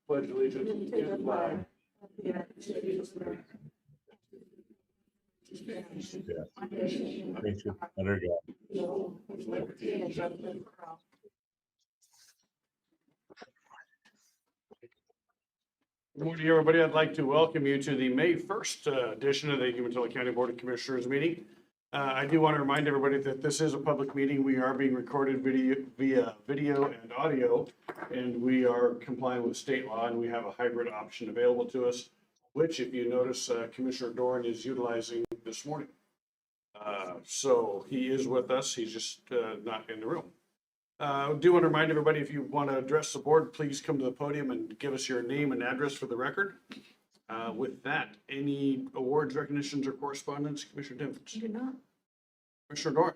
Pledge allegiance to the flag of the United States of America. Nation under God. With liberty and justice for all. Good morning, everybody. I'd like to welcome you to the May 1st edition of the Umatilla County Board of Commissioners meeting. I do want to remind everybody that this is a public meeting. We are being recorded via video and audio, and we are complying with state law, and we have a hybrid option available to us, which, if you notice, Commissioner Doran is utilizing this morning. So he is with us. He's just not in the room. I do want to remind everybody, if you want to address the board, please come to the podium and give us your name and address for the record. With that, any awards, recognitions, or correspondence, Commissioner Dimples? You do not. Commissioner Doran?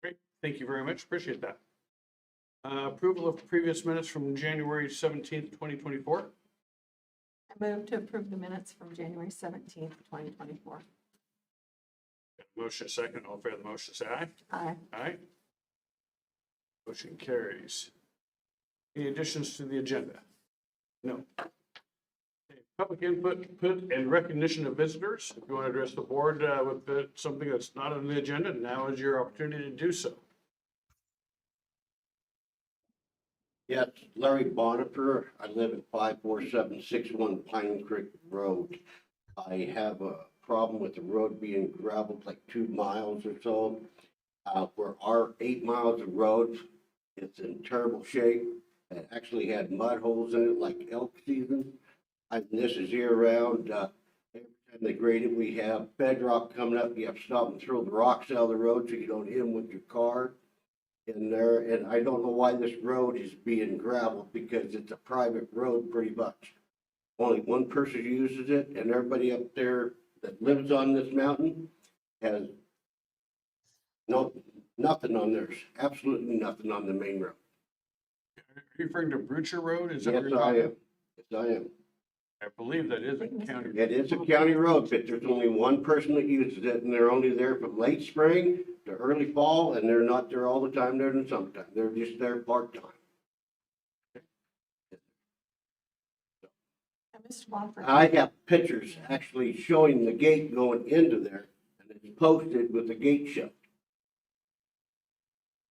Great, thank you very much. Appreciate that. Approval of previous minutes from January 17th, 2024. I move to approve the minutes from January 17th, 2024. Motion second. All in favor of the motion, say aye. Aye. Aye. Motion carries. Any additions to the agenda? No. Okay, public input and recognition of visitors. If you want to address the board with something that's not on the agenda, now is your opportunity to do so. Yes, Larry Bonifer. I live at 54761 Pine Creek Road. I have a problem with the road being gravelled like 2 miles or so. For our 8 miles of road, it's in terrible shape. It actually had mud holes in it like elk season. This is year round. Every time they grade it, we have bedrock coming up. You have to stop and throw the rocks out of the road so you don't hit them with your car in there. And I don't know why this road is being gravelled, because it's a private road pretty much. Only one person uses it, and everybody up there that lives on this mountain has nothing on theirs. Absolutely nothing on the main road. Are you referring to Brucher Road? Is that Yes, what you're I talking am. Yes, I am. I believe that is a county. It is a county road, but there's only one person that uses it, and they're only there from late spring to early fall, and they're not there all the time there in the summertime. They're just there part-time. Mr. Bonford. I have pictures actually showing the gate going into there, and it's posted with the gate shut.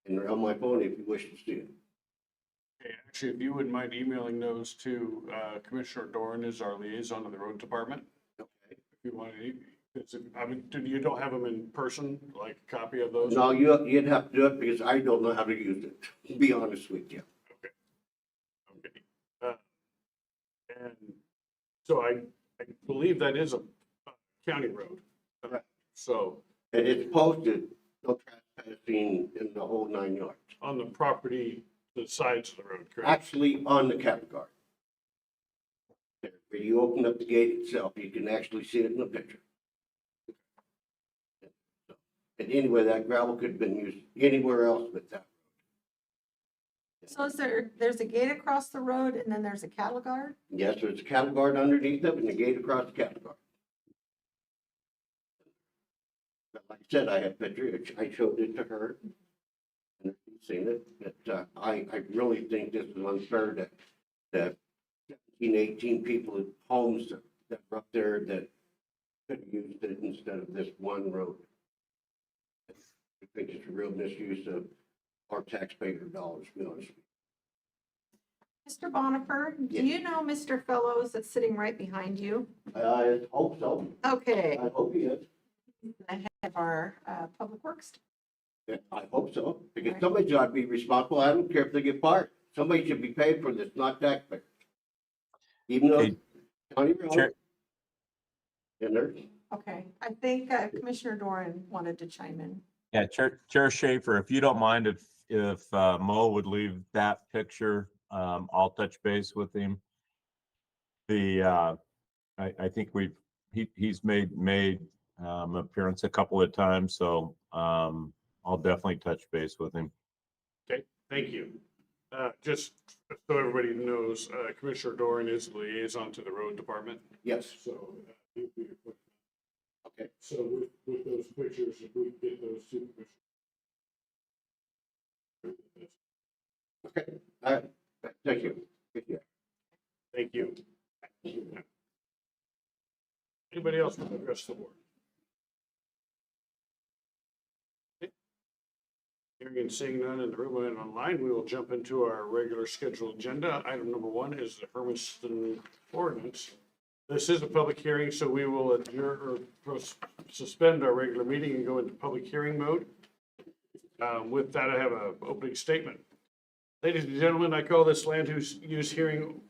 And they're on my phone if you wish to see it. Okay, actually, if you wouldn't mind emailing those to Commissioner Doran as our liaison to the road department. Okay. If you want to, I mean, you don't have them in person, like a copy of those? No, you'd have to do it because I don't know how to use it, to be honest with you. Okay. And so I believe that is a county road. Right. So And it's posted, no trespassing in the whole 9 yards. on the property, the sides of the road, correct? Actually on the cattle guard. There, where you open up the gate itself, you can actually see it in the picture. And anyway, that gravel could have been used anywhere else but that. So is there's a gate across the road and then there's a cattle guard? Yes, there's a cattle guard underneath it and the gate across the cattle guard. But like I said, I have pictures. I showed it to her. And she's seen it. But I really think this is unfair that 17, 18 people in homes that were up there that could have used it instead of this one road. I think it's a real misuse of our taxpayer dollars, to be honest with Mr. Bonifer, do you know Mr. Fellows that's sitting right behind you? you. I hope so. Okay, I hope he is. I have our Public Works. Yeah, I hope so, because Right. somebody's got to be responsible. I don't care if they get fired. Somebody should be paid for this, not taxpayers. Even though Hey, county Chair- road. And there, Okay, I think Commissioner Doran wanted to chime in. Yeah, Chair Schaefer, if you don't mind, if Mo would leave that picture, I'll touch base with him. I think he's made appearance a couple of times, so I'll definitely touch base with him. Okay, thank you. Just so everybody knows, Commissioner Doran is the liaison to the road department. yes, So, okay. so with those pictures, if we can get those to Commissioner Okay, all right, thank you. Thank you. Anybody else want to address the board? Okay. Hearing and seeing none in the room and online, we will jump into our regular scheduled agenda. Item number 1 is the Hermiston Ordinance. This is a public hearing, so we will adjourn or suspend our regular meeting and go into public hearing mode. With that, I have an opening statement. Ladies and gentlemen, I call this land use hearing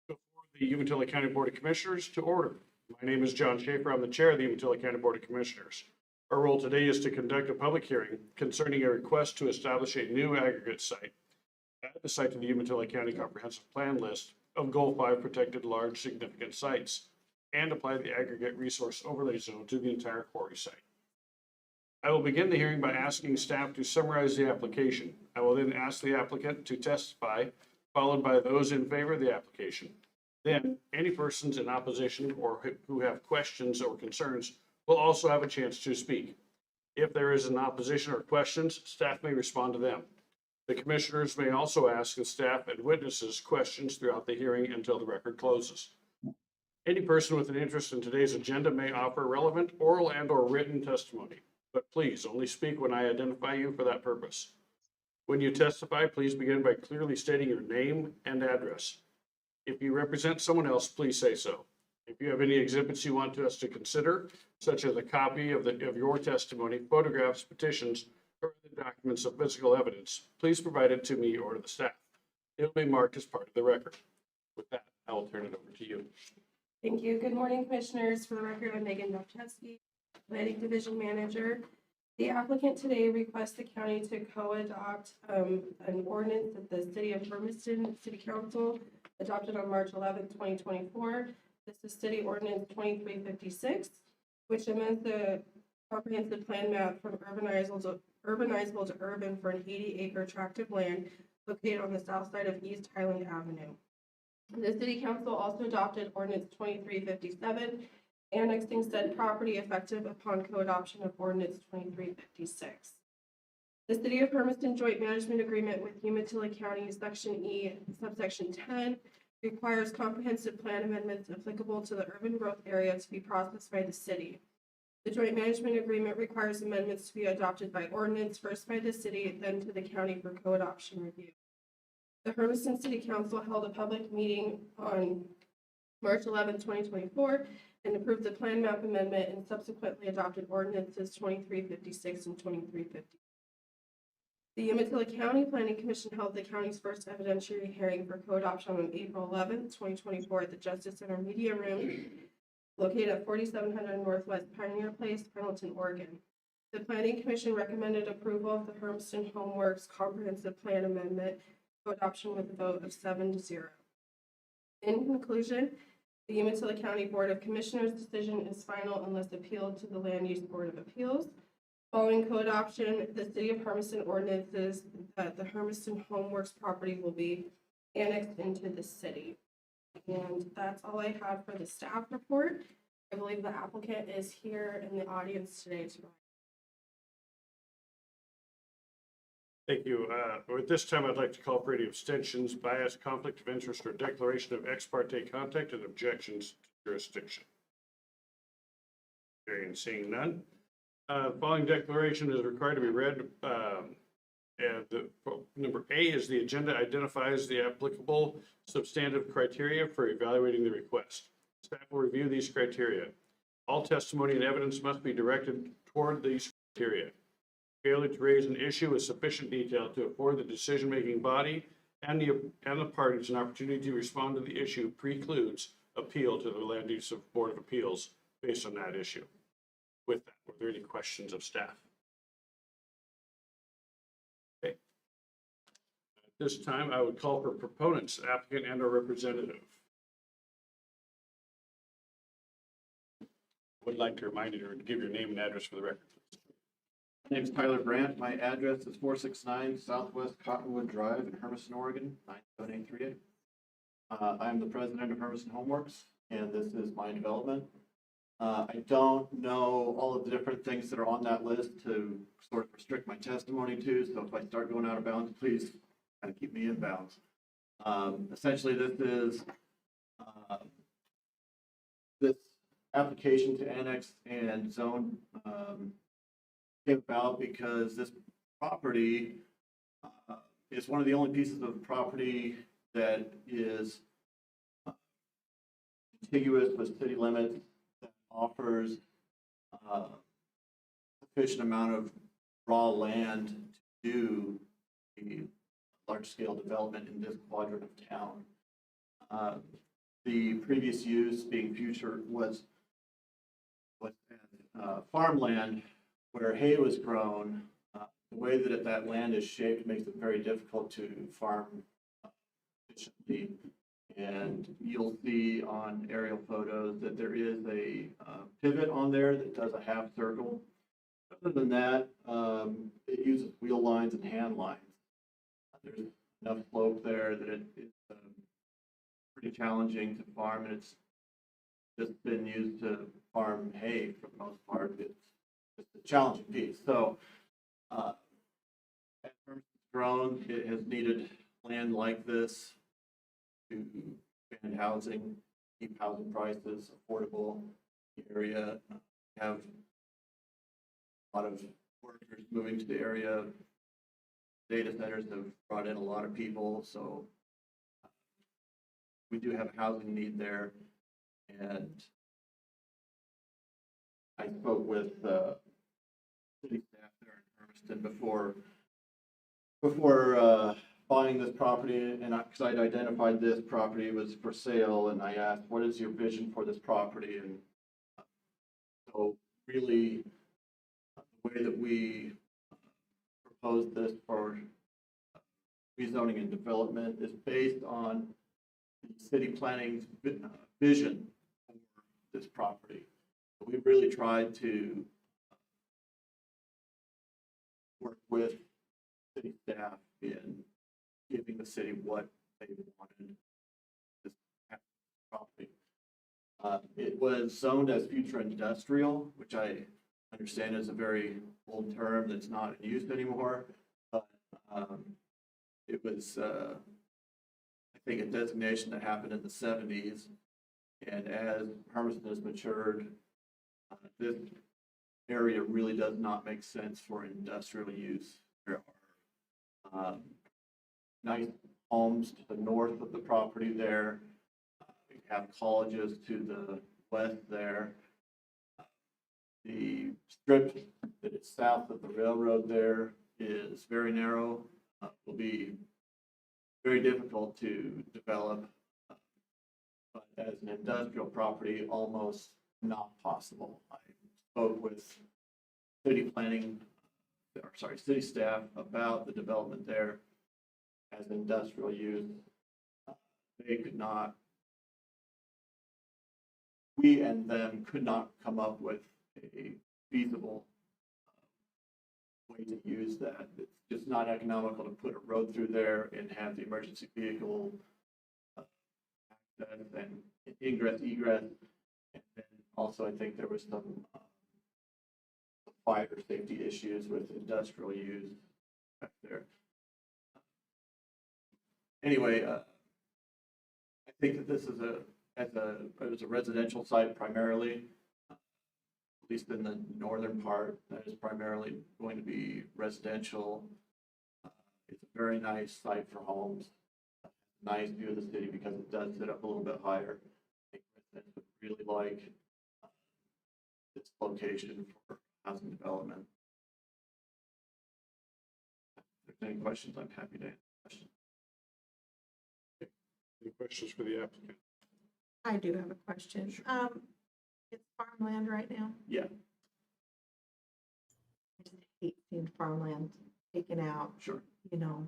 before the Umatilla County Board of Commissioners to order. My name is John Schaefer. I'm the chair of the Umatilla County Board of Commissioners. Our role today is to conduct a public hearing concerning a request to establish a new aggregate site at the site of the Umatilla County Comprehensive Plan list of Goal 5 protected large significant sites and apply the aggregate resource overlay zone to the entire quarry site. I will begin the hearing by asking staff to summarize the application. I will then ask the applicant to testify, followed by those in favor of the application. Then, any persons in opposition or who have questions or concerns will also have a chance to speak. If there is an opposition or questions, staff may respond to them. The commissioners may also ask the staff and witnesses questions throughout the hearing until the record closes. Any person with an interest in today's agenda may offer relevant oral and/or written testimony, but please only speak when I identify you for that purpose. When you testify, please begin by clearly stating your name and address. If you represent someone else, please say so. If you have any exhibits you want us to consider, such as a copy of your testimony, photographs, petitions, or other documents of physical evidence, please provide it to me or to the staff. It will be marked as part of the record. With that, I will turn it over to you. Thank you. Good morning, Commissioners. For the record, I'm Megan Dovchevsky, Planning Division Manager. The applicant today requests the county to co-adopt an ordinance that the City of Hermiston City Council adopted on March 11th, 2024. This is City Ordinance 2356, which amends the comprehensive plan map from urbanizable to urban for an 80-acre tract of land located on the south side of East Highland Avenue. The City Council also adopted Ordinance 2357, annexing said property effective upon co-adoption of Ordinance 2356. The City of Hermiston Joint Management Agreement with Umatilla County, Section E, Subsection 10, requires comprehensive plan amendments applicable to the urban growth area to be processed by the city. The Joint Management Agreement requires amendments to be adopted by ordinance, first by the city, then to the county for co-adoption review. The Hermiston City Council held a public meeting on March 11, 2024, and approved the plan map amendment and subsequently adopted ordinances 2356 and 2350. The Umatilla County Planning Commission held the county's first evidentiary hearing for co-adoption on April 11, 2024 at the Justice Center Media Room located at 4700 Northwest Pioneer Place, Pendleton, Oregon. The Planning Commission recommended approval of the Hermiston Homeworks Comprehensive Plan Amendment co-adoption with a vote of 7-0. In conclusion, the Umatilla County Board of Commissioners' decision is final unless appealed to the Land Use Board of Appeals. Following co-adoption, the City of Hermiston ordinances that the Hermiston Homeworks property will be annexed into the city. And that's all I have for the staff report. I believe the applicant is here in the audience today. Thank you. At this time, I'd like to call for any abstentions, bias, conflict of interest, or declaration of ex parte contact and objections to jurisdiction. Hearing and seeing none. Following declaration is required to be read. Number A is the agenda identifies the applicable substantive criteria for evaluating the request. Staff will review these criteria. All testimony and evidence must be directed toward these criteria. Failure to raise an issue with sufficient detail to afford the decision-making body and the parties an opportunity to respond to the issue precludes appeal to the Land Use Board of Appeals based on that issue. With that, were there any questions of staff? Okay. At this time, I would call for proponents, applicant and or representative. Would like to remind you to give your name and address for the record. My name's Tyler Brandt. My address is 469 Southwest Cottonwood Drive in Hermiston, Oregon, 97838. I'm the president of Hermiston Homeworks, and this is my development. I don't know all of the different things that are on that list to sort of restrict my testimony to, so if I start going out of bounds, please kind of keep me in bounds. Essentially, uh, this application to annex and zone came about because this property is one of the only pieces of property that is contiguous with city limits, that offers sufficient amount of raw land to do a large-scale development in this quadrant of town. The previous use being future was farmland where hay was grown. The way that that land is shaped makes it very difficult to farm efficiently. And you'll see on aerial photos that there is a pivot on there that does a half circle. Other than that, it uses wheel lines and hand lines. There's enough slope there that it's pretty challenging to farm, and it's just been used to farm hay for the most part. It's a challenging piece. So as Hermiston's grown, it has needed land like this to expand housing, keep housing prices affordable in the area, have a lot of workers moving to the area. Data centers have brought in a lot of people, so we do have a housing need there. And I spoke with city staff there in Hermiston before buying this property, and because I'd identified this property was for sale, and I asked, what is your vision for this property? And so really, the way that we proposed this for rezoning and development is based on the city planning's vision for this property. We really tried to work with city staff in giving the city what they wanted this property. It was zoned as future industrial, which I understand is a very old term that's not in use anymore. But it was, I think, a designation that happened in the 70s. And as Hermiston has matured, this area really does not make sense for industrial use. There are nice homes to the north of the property there. We have colleges to the west there. The strip that is south of the railroad there is very narrow. Will be very difficult to develop, but as an industrial property, almost not possible. I spoke with city city staff about the development there as industrial use. They could not, we and them could not come up with a feasible way to use that. It's just not economical to put a road through there and have the emergency vehicle access and ingress, egress. And then also, I think there was some fire safety issues with industrial use back there. Anyway, I think that this is it was a residential site primarily. At least in the northern part, that is primarily going to be residential. It's a very nice site for homes. Nice view of the city because it does sit up a little bit higher. I think residents would really like this location for housing development. If there's any questions, I'm happy to answer questions. Any questions for the applicant? I do have a question. It's farmland right now. Yeah, I just hate seeing farmland taken out, sure. you know.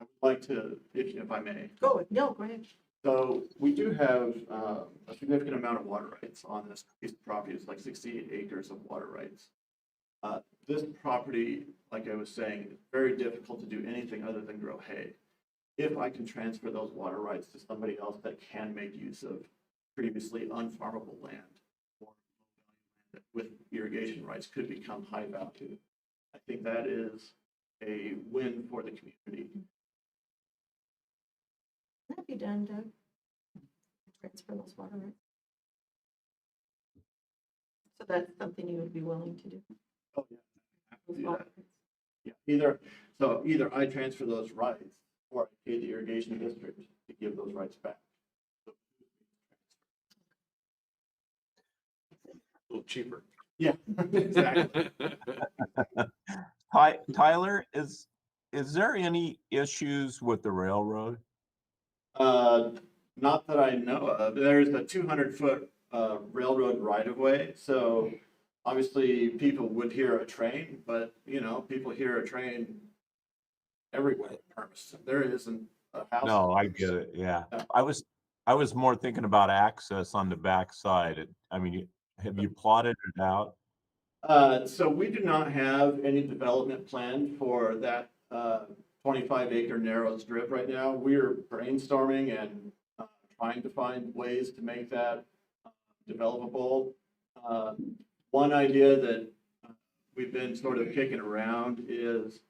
I would like to, if I may. Go ahead. So we do have a significant amount of water rights on this piece of property. It's like 68 acres of water rights. This property, like I was saying, it's very difficult to do anything other than grow hay. If I can transfer those water rights to somebody else that can make use of previously unfarmable land or that with irrigation rights could become high value. I think that is a win for the community. Can that be done, Doug? Transfer those water rights? So that's something you would be willing to do? Oh, yeah. Those Do water that. rights? Yeah, either I transfer those rights or I pay the irrigation district to give those rights back. A little cheaper. Yeah, exactly. Tyler, is there any issues with the railroad? Not that I know of. There's a 200-foot railroad right of way, so obviously people would hear a train, but people hear a train everywhere in Hermiston. There isn't a house. No, I get it, yeah. Yeah. I was more thinking about access on the backside. I mean, have you plotted it out? So we do not have any development planned for that 25-acre narrow strip right now. We're brainstorming and trying to find ways to make that developable. One idea that we've been sort of kicking around is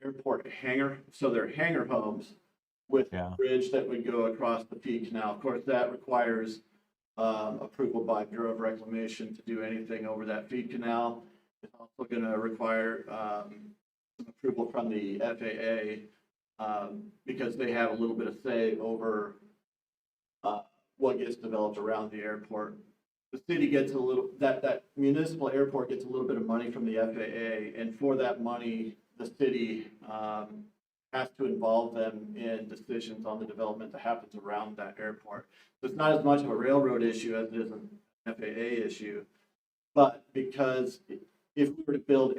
airport hangar. So they're hangar homes with a bridge that would go across the P Canal. Of course, that requires approval by Bureau of Reclamation to do anything over that feed canal. It's also going to require some approval from the FAA because they have a little bit of say over what gets developed around the airport. The city gets a little, that municipal airport gets a little bit of money from the FAA, and for that money, the city has to involve them in decisions on the development that happens around that airport. So it's not as much of a railroad issue as it is an FAA issue. But because if we were to build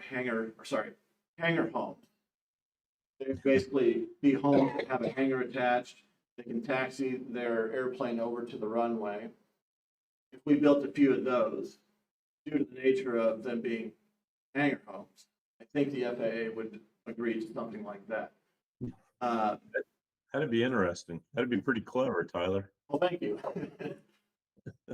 hangar homes, they'd basically be homes that have a hangar attached. They can taxi their airplane over to the runway. If we built a few of those, due to the nature of them being hangar homes, I think the FAA would agree to something like that. That'd be interesting. That'd be pretty clever, Tyler. Well, thank you.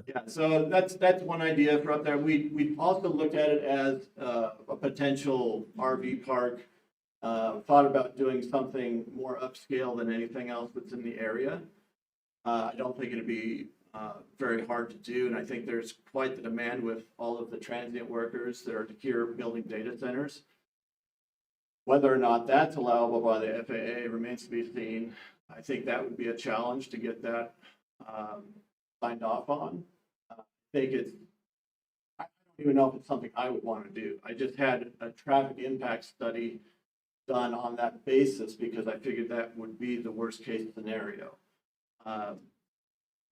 Yeah, so that's one idea for up there. We also looked at it as a potential RV park. Thought about doing something more upscale than anything else that's in the area. I don't think it'd be very hard to do, and I think there's quite the demand with all of the transient workers that are here building data centers. Whether or not that's allowable by the FAA remains to be seen. I think that would be a challenge to get that signed off on. I don't even know if it's something I would want to do. I just had a traffic impact study done on that basis because I figured that would be the worst case scenario.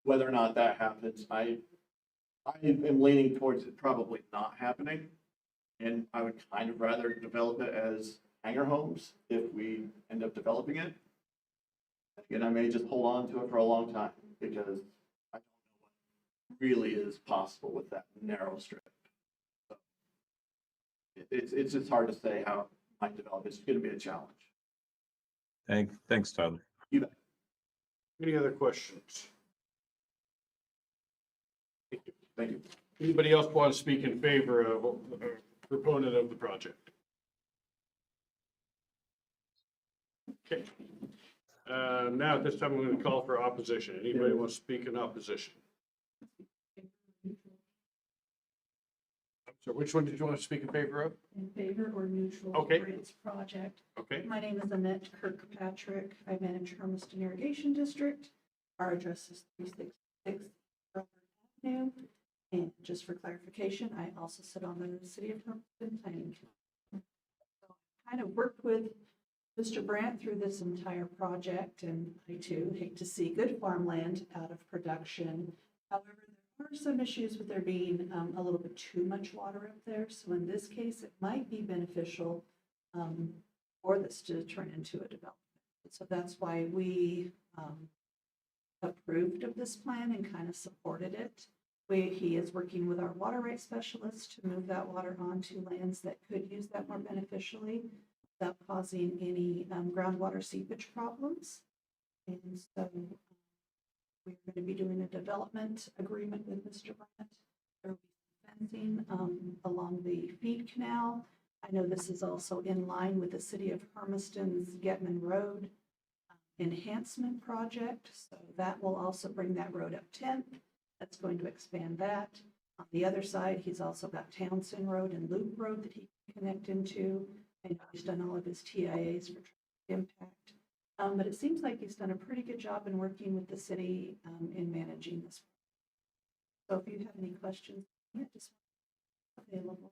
Whether or not that happens, I am leaning towards it probably not happening. And I would kind of rather develop it as hangar homes if we end up developing it. Again, I may just hold on to it for a long time because I don't know what really is possible with that narrow strip. So it's just hard to say how it might develop. It's going to be a challenge. Thanks, Tyler. You bet. Any other questions? Thank you. Anybody else want to speak in favor of a proponent of the project? Okay. Now at this time, I'm going to call for opposition. Anybody want to speak in opposition? So which one did you want to speak in favor of? In favor or neutral Okay. for its project. Okay. My name is Annette Kirkpatrick. I manage Hermiston Irrigation District. Our address is 366 Robert Avenue. And just for clarification, I also sit on the City of Hermiston Planning Commission. So I kind of worked with Mr. Brandt through this entire project, and I too hate to see good farmland out of production. However, there are some issues with there being a little bit too much water up there. So in this case, it might be beneficial for this to turn into a development. So that's why we approved of this plan and kind of supported it. He is working with our water rights specialist to move that water onto lands that could use that more beneficially without causing any groundwater seepage problems. And so We're going to be doing a development agreement with Mr. Brandt. There will be fencing along the feed canal. I know this is also in line with the city of Hermiston's Getman Road enhancement project. So that will also bring that road up 10th. That's going to expand that. On the other side, he's also got Townsend Road and Loop Road that he can connect into. I know he's done all of his TIAs for traffic impact. But it seems like he's done a pretty good job in working with the city in managing this. So if you have any questions, yeah, just available.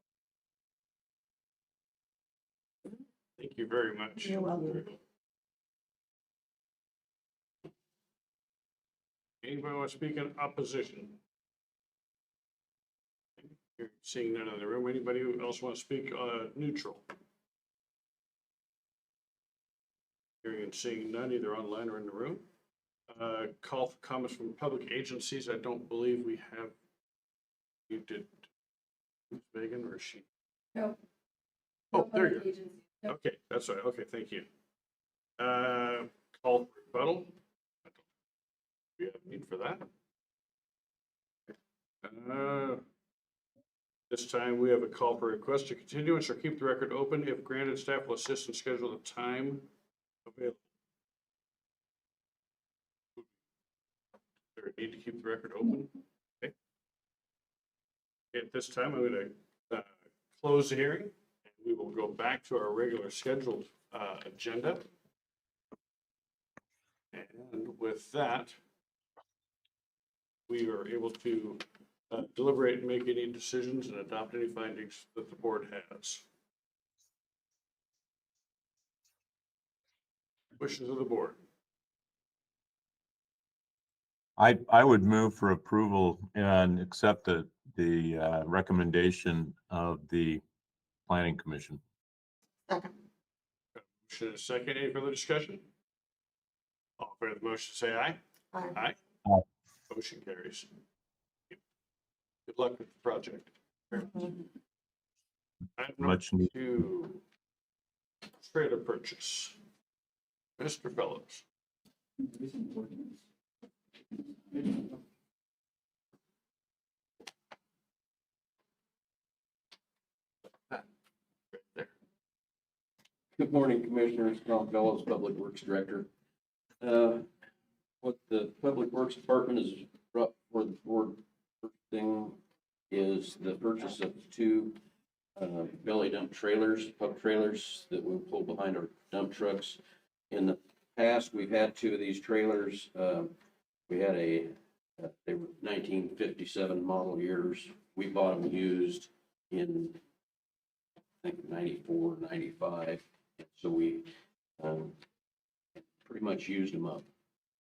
Thank you very much. You're welcome. Anybody want to speak in opposition? You're seeing none in the room. Anybody who else want to speak neutral? Hearing and seeing none, either online or in the room. Call for comments from public agencies. I don't believe we have. You did, Megan, or is she? No. Oh, there you Agency. go. Okay, that's right. Okay, thank you. Call for rebuttal. We have need for that. This time we have a call for request to continuance or keep the record open. If granted, staff will assist and schedule the time available. There a need to keep the record open? Okay. At this time, I'm going to close the hearing, and we will go back to our regular scheduled agenda. And with that, we are able to deliberate and make any decisions and adopt any findings that the board has. Wishes of the board. I would move for approval and accept the recommendation of the planning commission. Second. Motion and a second. Any further discussion? All in favor of the motion, say aye. Aye. Aye. Aye. Motion carries. Good luck with the project. Item number Much needed. 2, trailer purchase. Mr. Fellows. Good morning, Commissioners. Tom Fellows, Public Works Director. What the Public Works Department is brought for the board first thing is the purchase of 2 belly dump trailers, pump trailers that we pull behind our dump trucks. In the past, we've had 2 of these trailers. We had they were 1957 model years. We bought them used in, I think, 94, 95. So we pretty much used them up.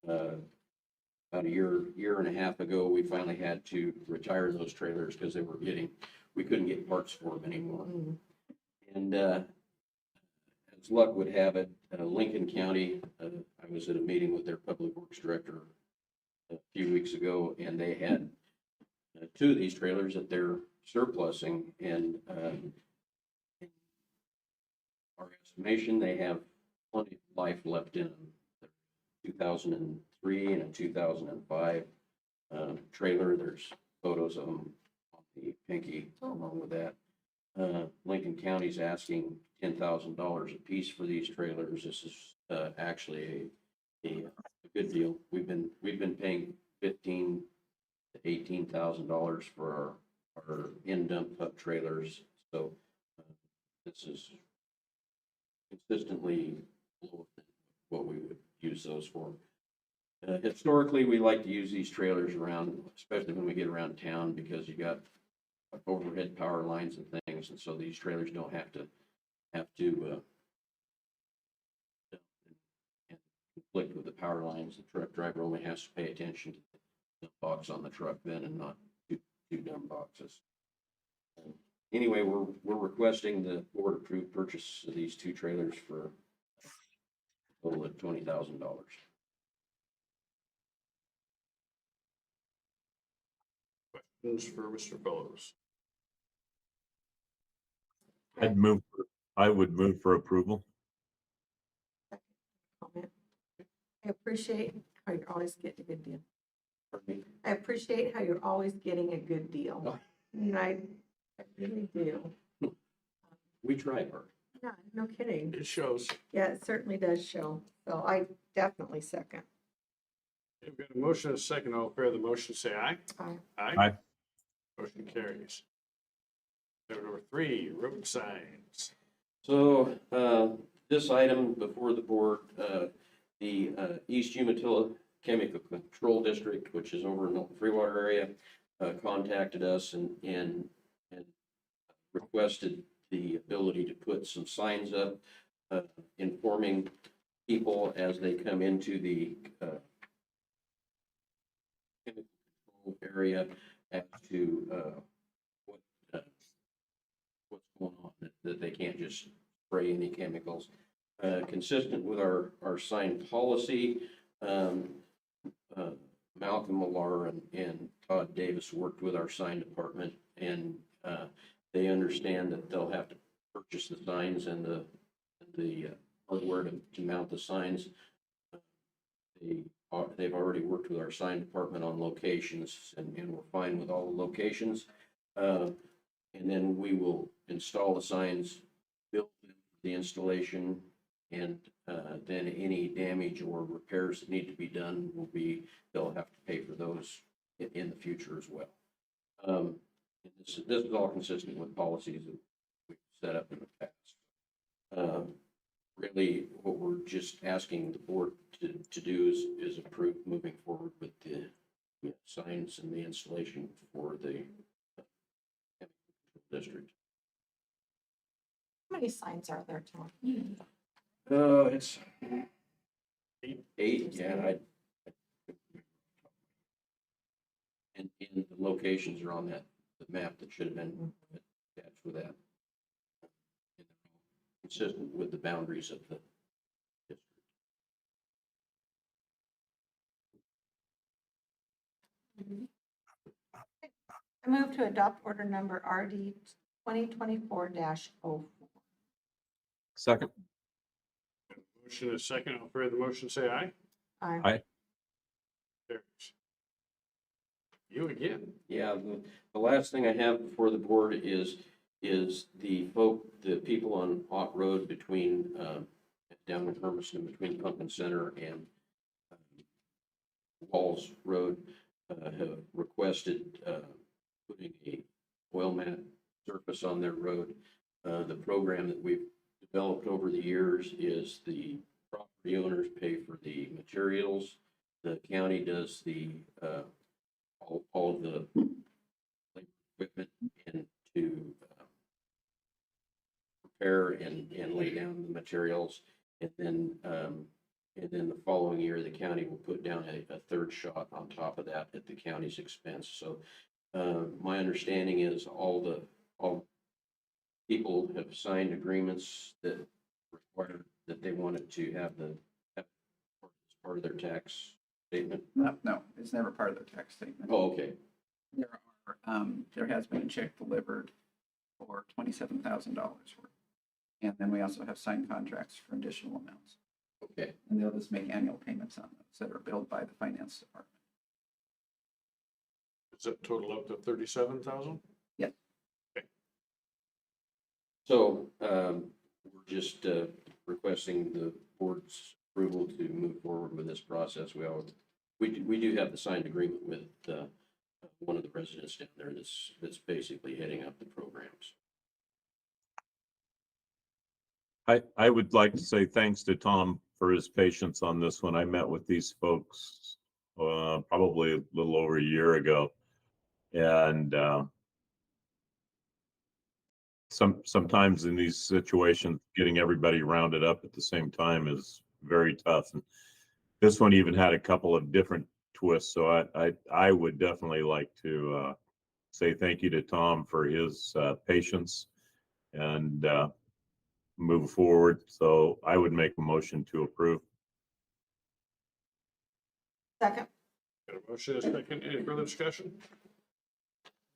About a year and a half ago, we finally had to retire those trailers because we couldn't get parts for them anymore. And as luck would have it, Lincoln County, I was at a meeting with their public works director a few weeks ago, and they had 2 of these trailers that they're surplusing, and our estimation, they have plenty of life left in them. 2003 and a 2005 trailer. There's photos of them on the pinky along with that. Lincoln County's asking $10,000 a piece for these trailers. This is actually a good deal. We've been paying $15,000 to $18,000 for our in-dump pup trailers. So this is consistently lower than what we would use those for. Historically, we like to use these trailers around, especially when we get around town, because you got overhead power lines and things, and so these trailers don't have to conflict with the power lines. The truck driver only has to pay attention to the box on the truck then, and not two dump boxes. Anyway, we're requesting the board approve purchase of these 2 trailers for a total of $20,000. Questions for Mr. Fellows? I would move for approval. Comment. I appreciate how you're always getting a good deal. Pardon me? I appreciate how you're always getting a good deal. Oh. And I really do. We try hard. Yeah, no kidding. It shows. Yeah, it certainly does show. So I definitely second. We've got a motion and a second. All in favor of the motion, say aye. Aye. Aye. Motion carries. Item number 3, road signs. So, this item before the board, the East Umatilla Chemical Control District, which is over in the Freewater area, contacted us and requested the ability to put some signs up, informing people as they come into the chemical control area as to what what's going on, that they can't just spray any chemicals. Consistent with our sign policy, Malcolm Millar and Todd Davis worked with our sign department, and they understand that they'll have to purchase the signs and the hardware to mount the signs. They've already worked with our sign department on locations, and we're fine with all the locations. And then we will install the signs, build the installation, and then any damage or repairs that need to be done they'll have to pay for those in the future as well. This is all consistent with policies that we've set up in the past. Really, what we're just asking the board to do is approve moving forward with the signs and the installation for the district. How many signs are there, Tom? It's eight, yeah, and the locations are on the map that should have been attached with that. Consistent with the boundaries of the district. I move to adopt order number RD 2024-04. Second. Motion and a second. All in favor of the motion, say aye. Aye. Carries. You again. Yeah, the last thing I have before the board is the people on Ott Road between, down in Hermiston, between Pumpkin Center and Walls Road, have requested putting a oil mat surface on their road. The program that we've developed over the years is the property owners pay for the materials. The county does the all of the equipment and to prepare and lay down the materials, and then the following year the county will put down a third shot on top of that at the county's expense. So my understanding is all people have signed agreements that require that they wanted to have as part of their tax statement. No, it's never part of their tax statement. Oh, okay. There has been a check delivered for $27,000 worth. And then we also have signed contracts for additional amounts. Okay. And they'll just make annual payments on those that are billed by the finance department. Does it total up to 37,000? Yes. Okay. So we're just requesting the board's approval to move forward with this process. We do have the signed agreement with one of the residents down there that's basically heading up the programs. I would like to say thanks to Tom for his patience on this one. I met with these folks probably a little over a year ago. And sometimes in these situations, getting everybody rounded up at the same time is very tough. And this one even had a couple of different twists. So I would definitely like to say thank you to Tom for his patience and move forward. So I would make a motion to approve. Second. Got a motion and a second. Any further discussion?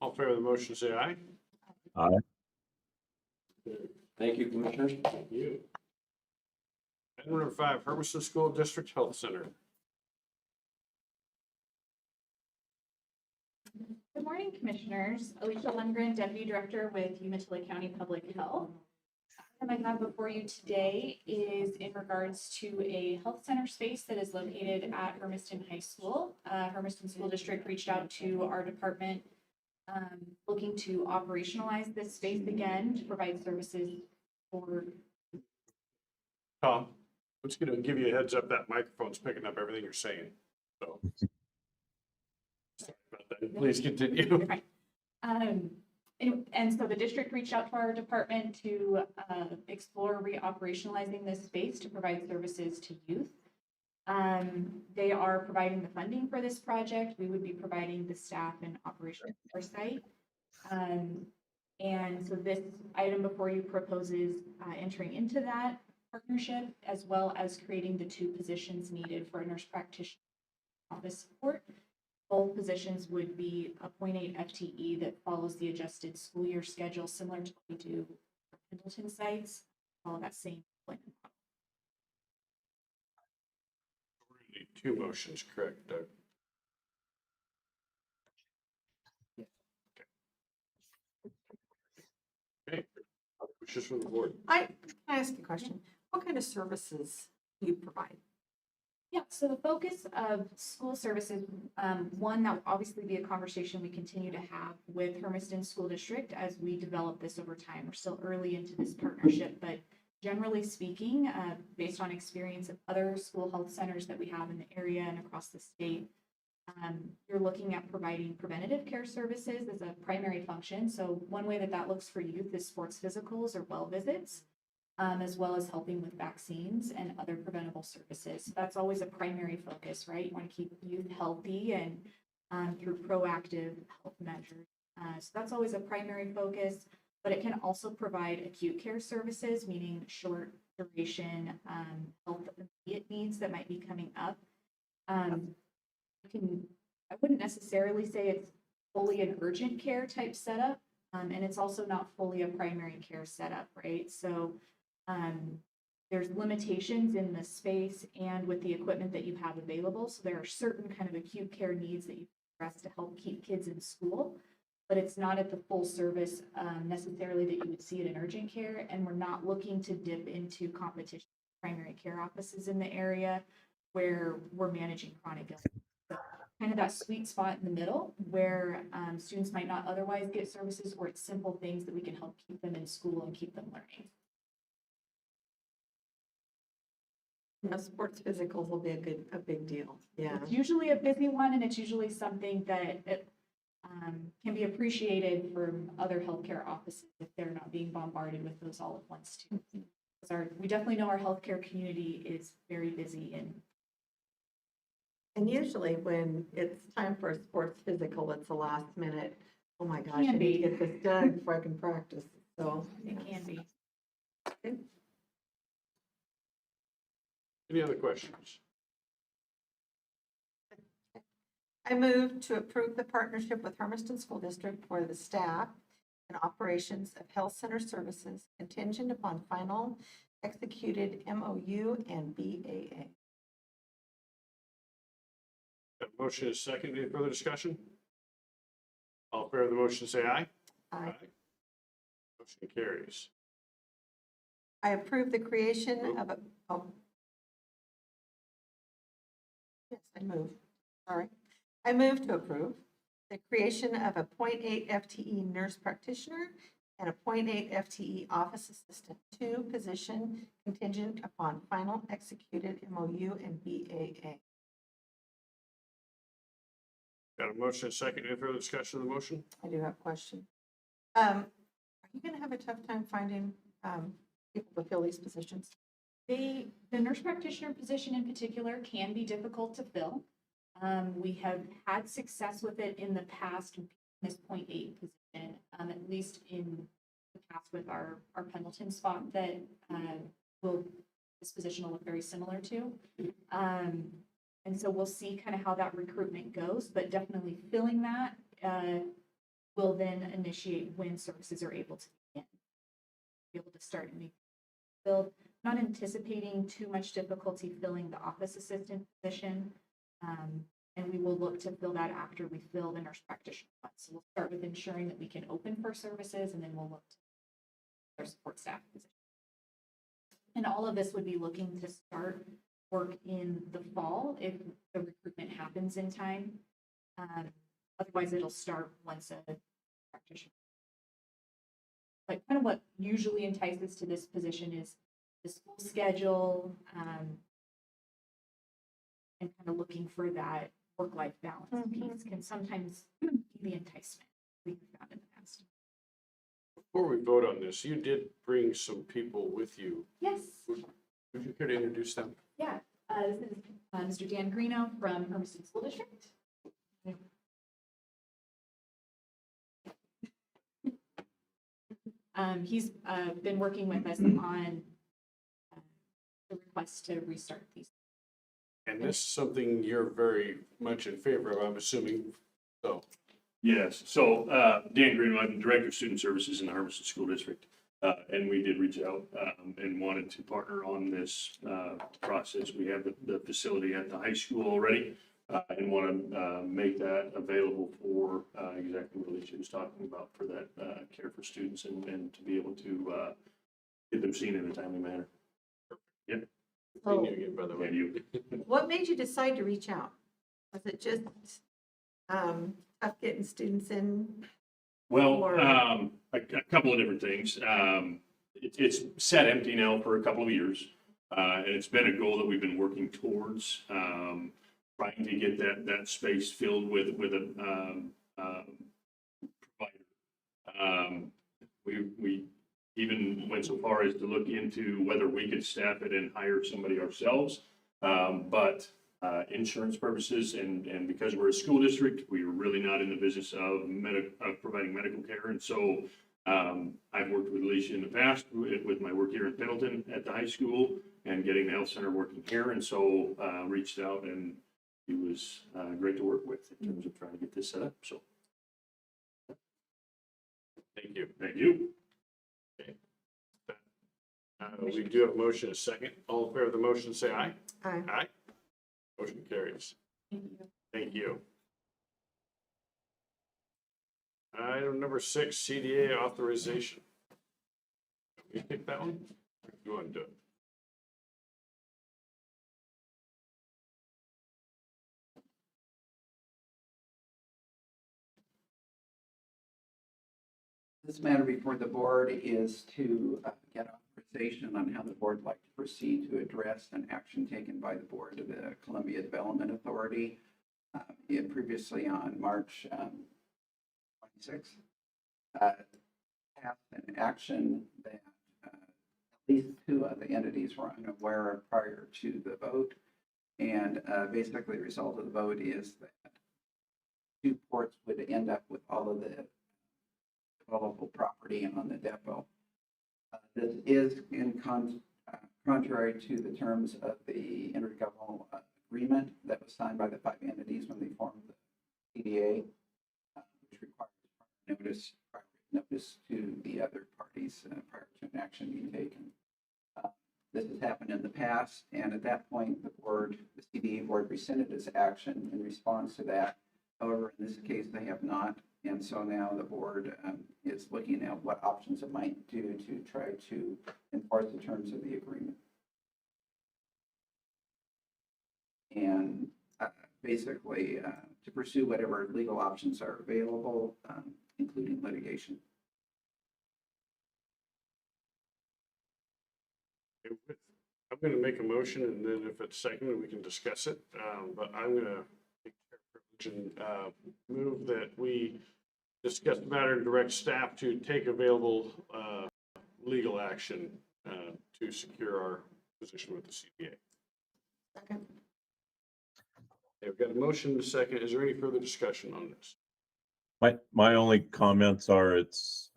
All in favor of the motion, say aye. Aye. Thank you, Commissioners. Thank you. Item number 5, Hermiston School District Health Center. morning, Commissioners. Alicia Lundgren, Deputy Director with Umatilla County Public Health. What I have before you today is in regards to a health center space that is located at Hermiston High School. Hermiston School District reached out to our department looking to operationalize this space again to provide services for. Tom, I'm just gonna give you a heads up, that microphone's picking up everything you're saying, so. Sorry about that. Please continue. Right. And so the district reached out to our department to explore reoperationalizing this space to provide services to youth. They are providing the funding for this project. We would be providing the staff and operational oversight. And so this item before you proposes entering into that partnership, as well as creating the 2 positions needed for a nurse practitioner office support. Both positions would be a 0.8 FTE that follows the adjusted school year schedule, similar to what we do for Pendleton sites, all that same employment model. We're gonna need 2 motions, correct, Doug? Okay. Wishes from the board. Can I ask a question? What kind of services do you provide? Yeah, so the focus of school services, one, that will obviously be a conversation we continue to have with Hermiston School District as we develop this over time. We're still early into this partnership, but generally speaking, based on experience of other school health centers that we have in the area and across the state, you're looking at providing preventative care services as a primary function. So one way that looks for youth is sports physicals or well visits. As well as helping with vaccines and other preventable services. So that's always a primary focus, right? You want to keep youth healthy and through proactive health measures. So that's always a primary focus, but it can also provide acute care services, meaning short duration health immediate needs that might be coming up. I wouldn't necessarily say it's fully an urgent care type setup, and it's also not fully a primary care setup, right? So there's limitations in the space and with the equipment that you have available. So there are certain kind of acute care needs that you address to help keep kids in school, but it's not at the full service necessarily that you would see it in urgent care. And we're not looking to dip into competition primary care offices in the area where we're managing chronic illness. So kind of that sweet spot in the middle where students might not otherwise get services, or it's simple things that we can help keep them in school and keep them learning. Sports physicals will be a big deal. Yeah. It's usually a busy one, and it's usually something that can be appreciated from other healthcare offices if they're not being bombarded with those all at once too. We definitely know our healthcare community is very busy, And usually when it's time for a sports physical, it's the last minute. Oh my gosh, I Can need to be. get this done before I can practice. So it can be. Any other questions? I move to approve the partnership with Hermiston School District for the staff and operations of health center services contingent upon final executed MOU and BAA. That motion is second. Any further discussion? All in favor of the motion, say aye. Aye. Motion carries. I approve the creation of a, yes, I move, sorry. I move to approve the creation of a 0.8 FTE nurse practitioner and a 0.8 FTE office assistant 2 position contingent upon final executed MOU and BAA. Got a motion and second. Any further discussion of the motion? I do have a question. Are you going to have a tough time finding people to fill these positions? The nurse practitioner position in particular can be difficult to fill. We have had success with it in the past, this 0.8 position, at least in the past with our Pendleton spot that this position will look very similar to. And so we'll see kind of how that recruitment goes, but definitely filling that will then initiate when services are able to begin, be able to start and make filled. Not anticipating too much difficulty filling the office assistant position. And we will look to fill that after we fill the nurse practitioner one. So we'll start with ensuring that we can open for services, and then we'll look to our support staff position. And all of this would be looking to start work in the fall if the recruitment happens in time. Otherwise, it'll start once a practitioner. But kind of what usually entices to this position is the school schedule, and kind of looking for that work-life balance piece can sometimes be the enticement we've found in the past. Before we vote on this, you did bring some people with you. Yes, Would you care to introduce them? yeah. This is Mr. Dan Greeno from Hermiston School District. He's been working with us on the request to restart these. And this is something you're very much in favor of, I'm assuming. So, Yes, so Dan Green, I'm the Director of Student Services in the Hermiston School District. And we did reach out and wanted to partner on this process. We have the facility at the high school already and want to make that available for exactly what Alicia was talking about, for that care for students and to be able to get them seen in a timely manner. Yep. thank you again, by the way. And you. What made you decide to reach out? Was it just tough getting students in? Well, Or- a couple of different things. It's sat empty now for a couple of years. And it's been a goal that we've been working towards, trying to get that space filled with a provider. We even went so far as to look into whether we could staff it and hire somebody ourselves. But insurance purposes and because we're a school district, we're really not in the business of providing medical care. And so I've worked with Alicia in the past with my work here in Pendleton at the high school and getting the health center working here. And so reached out, and he was great to work with in terms of trying to get this set up. So Thank you. thank you. We do have a motion, a second. All in favor of the motion, say aye. Aye. Aye. Motion carries. Thank you. Item number 6, CDA authorization. You pick that one? Or do you want to do it? This matter before the board is to get authorization on how the board would like to proceed to address an action taken by the board of the Columbia Development Authority. It had previously on March 26th passed an action that at least 2 of the entities were unaware of prior to the vote. And basically the result of the vote is that 2 ports would end up with all of the developable property on the depot. This is in contrary to the terms of the intergovernmental agreement that was signed by the 5 entities when they formed the CDA, which requires prior notice to the other parties prior to an action being taken. This has happened in the past, and at that point, the CDA board rescinded its action in response to that. However, in this case, they have not. And so now the board is looking at what options it might do to try to enforce the terms of the agreement. And basically to pursue whatever legal options are available, including litigation. I'm going to make a motion, and then if it's seconded, we can discuss it. But I'm going to take privilege and move that we discuss the matter and direct staff to take available legal action to secure our position with the CDA. Second. Okay, we've got a motion and a second. Is there any further discussion on this? My only comments are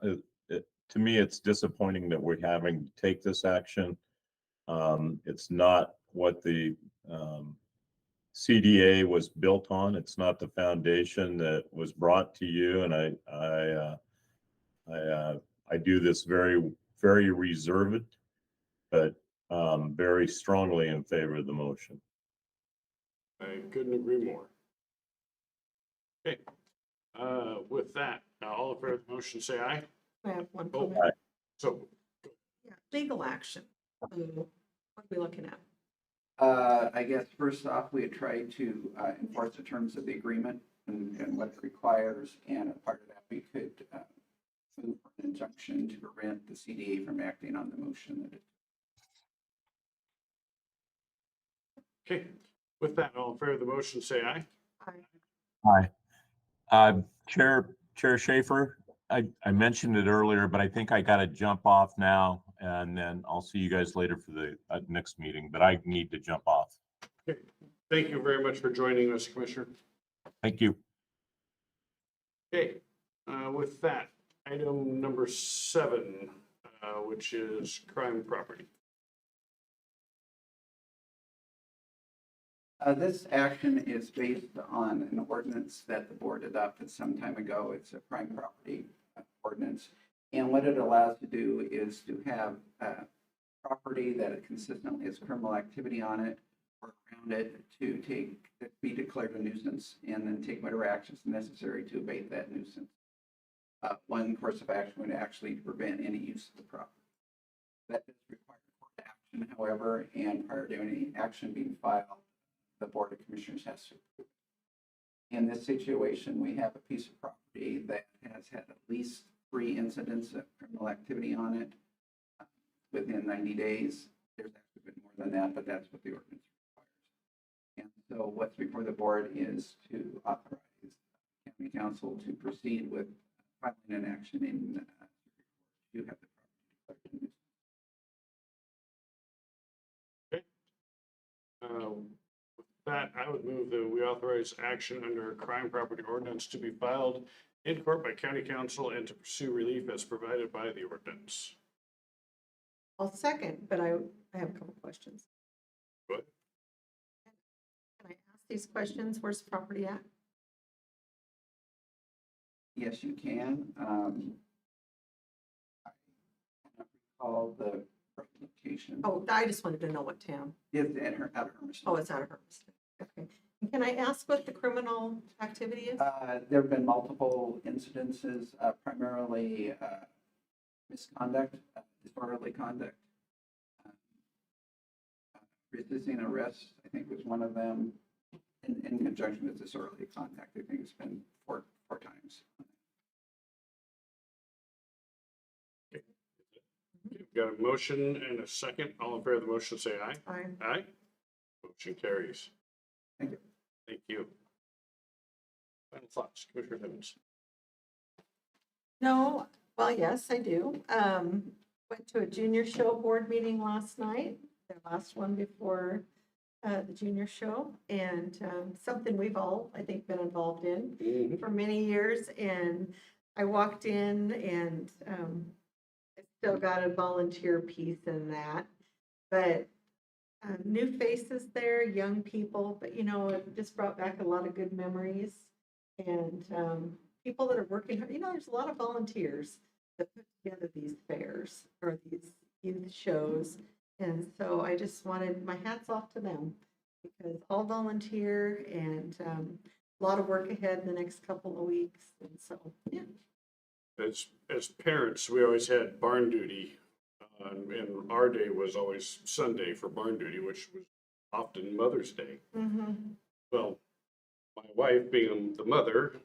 to me, it's disappointing that we're having to take this action. It's not what the CDA was built on. It's not the foundation that was brought to you. And I do this very, very reserved, but very strongly in favor of the motion. I couldn't agree more. Okay. With that, all in favor of the motion, say aye. I have one Oh, comment. So, Yeah, legal action. So what are we looking at? I guess first off, we had tried to enforce the terms of the agreement and what it requires, and a part of that, we could move for an injunction to prevent the CDA from acting on the motion that it. okay, with that, all in favor of the motion, say aye. Aye. Hi. Chair Schaefer, I mentioned it earlier, but I think I got to jump off now, and then I'll see you guys later for the next meeting, but I need to jump off. Thank you very much for joining us, Commissioner. Thank you. Okay, with that, item number 7, which is crime property. This action is based on an ordinance that the board adopted some time ago. It's a prime property ordinance. And what it allows to do is to have property that consistently has criminal activity on it or around it to be declared a nuisance and then take whatever actions necessary to abate that nuisance. One course of action would actually prevent any use of the property. That does require court action, however, and prior to any action being filed, the Board of Commissioners has to approve it. In this situation, we have a piece of property that has had at least 3 incidents of criminal activity on it within 90 days. There's actually been more than that, but that's what the ordinance requires. And so what's before the board is to authorize county council to proceed with filing an action in to have the property declared a nuisance. With that, I would move that we authorize action under a crime property ordinance to be filed in court by county council and to pursue relief as provided by the ordinance. I'll second, but I have a couple questions. Go ahead. Can I ask these questions? Where's the property at? Yes, you can. I cannot recall the location. Oh, I just wanted to know what town. It's at out of Hermiston. Oh, it's out of Hermiston. Okay. And can I ask what the criminal activity is? There have been multiple incidences, primarily misconduct, disorderly conduct. Resisting arrest, I think, was one of them. In conjunction with disorderly conduct, I think it's been four times. We've got a motion and a second. All in favor of the motion, say aye. Aye. Aye. Motion carries. Thank you. Thank you. Final thoughts, Commissioner Simmons. No, well, yes, I do. Went to a junior show board meeting last night, the last one before the junior show, and something we've all, I think, been involved in for many years. And I walked in and I still got a volunteer piece in that, but new faces there, young people, but you know, it just brought back a lot of good memories and people that are working hard. You know, there's a lot of volunteers that put together these fairs or these youth shows. And so I just wanted my hats off to them because all volunteer and a lot of work ahead in the next couple of weeks. And so, yeah. As parents, we always had barn duty, and our day was always Sunday for barn duty, which was often Mother's Day. Well, my wife being the mother,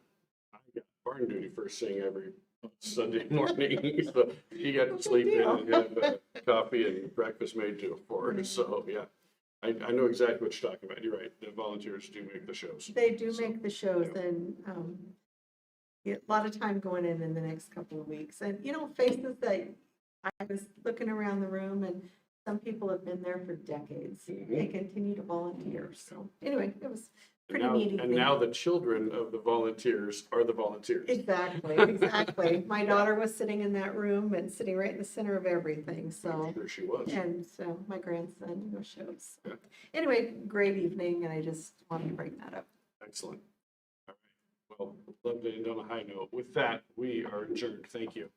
I got barn duty first thing every Sunday morning, so she got to sleep in and have coffee and breakfast made to her for her. So yeah, I know exactly what you're talking about. You're right. The volunteers do make the shows. They do make the shows and get a lot of time going in the next couple of weeks. And, you know, faces that I was looking around the room and some people have been there for decades. They continue to volunteer. So anyway, it was pretty neat. And now the children of the volunteers are the volunteers. Exactly, exactly. My daughter was sitting in that room and sitting right in the center of everything, so. There she was. And so my grandson shows. Yeah. Anyway, great evening, and I just wanted to bring that up. Excellent. All right. Well, love to end on a high note. With that, we are adjourned. Thank you.